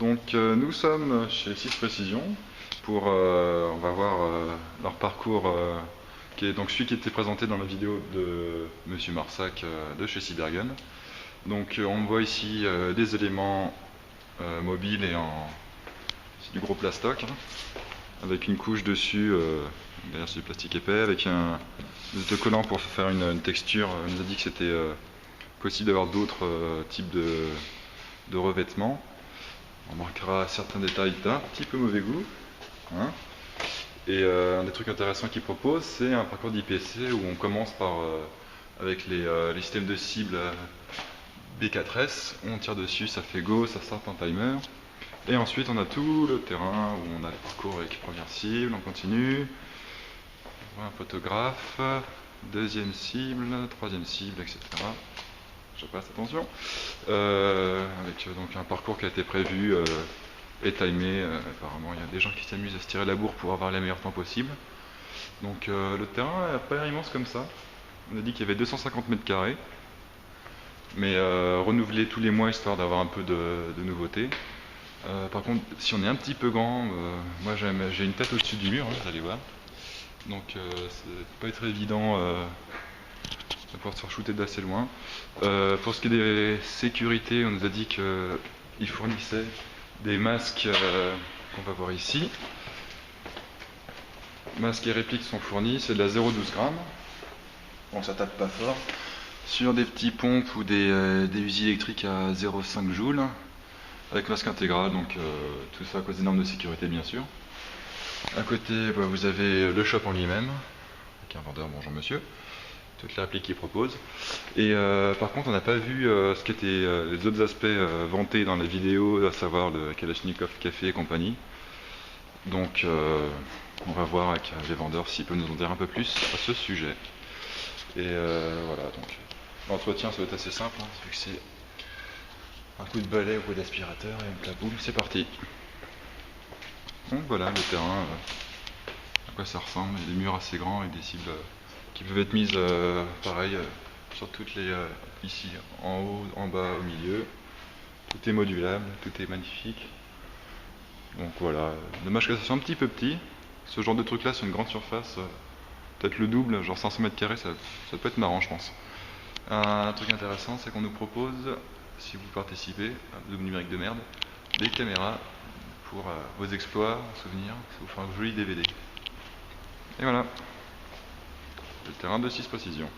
Donc nous sommes chez 6 Précision pour, on va voir leur parcours qui est donc celui qui était présenté dans la vidéo de Monsieur Marsac de chez Cybergun. Donc on voit ici des éléments mobiles et c'est du gros plastoc, hein, avec une couche dessus, derrière c'est du plastique épais, avec un autocollant pour faire une texture. On nous a dit que c'était possible d'avoir d'autres types de revêtements. On marquera certains détails d'un petit peu mauvais goût, hein. Et un des trucs intéressants qu'ils proposent, c'est un parcours d'IPC où on commence avec les systèmes de cible B4S, on tire dessus, ça fait go, ça start un timer. Et ensuite on a tout le terrain où on a le parcours avec première cible, on continue, on voit un photographe, deuxième cible, troisième cible, etc. Je passe, attention, avec donc un parcours qui a été prévu et timé. Apparemment il y a des gens qui s'amusent à se tirer la bourre pour avoir les meilleurs temps possibles. Donc le terrain n'a pas l'air immense comme ça. On a dit qu'il y avait 250 mètres carrés, mais renouvelé tous les mois histoire d'avoir un peu de nouveauté. Par contre, si on est un petit peu grand, moi j'ai une tête au-dessus du mur, hein, vous allez voir. Donc c'est pas être évident de pouvoir se faire shooter d'assez loin. Pour ce qui est des sécurités, on nous a dit qu'ils fournissaient des masques qu'on va voir ici. Masques et répliques sont fournis, c'est de la 0,12 grammes. Bon, ça tape pas fort. Sur des petits pompes ou des usines électriques à 0,5 joules, avec masque intégral, donc tout ça à cause des normes de sécurité bien sûr. À côté, vous avez le shop en lui-même, avec un vendeur, bonjour monsieur, toutes les répliques qu'il propose. Et par contre, on n'a pas vu ce qu'étaient les autres aspects vantés dans la vidéo, à savoir le Kalachnikov Café et compagnie. Donc on va voir avec les vendeurs s'ils peuvent nous en dire un peu plus à ce sujet. Et voilà, donc l'entretien ça va être assez simple, hein, vu que c'est un coup de balai ou coup d'aspirateur et une boum, c'est parti. Donc voilà le terrain, à quoi ça ressemble, des murs assez grands avec des cibles qui peuvent être mises pareil sur toutes les ici, en haut, en bas, au milieu. Tout est modulable, tout est magnifique. Donc voilà, dommage que ça soit un petit peu petit. Ce genre de truc là sur une grande surface, peut-être le double, genre 500 mètres carrés, ça peut être marrant je pense. Un truc intéressant, c'est qu'on nous propose, si vous participez, un double numérique de merde, des caméras pour vos exploits, souvenirs, ça vous fera un joli DVD. Et voilà, le terrain de 6 Précision.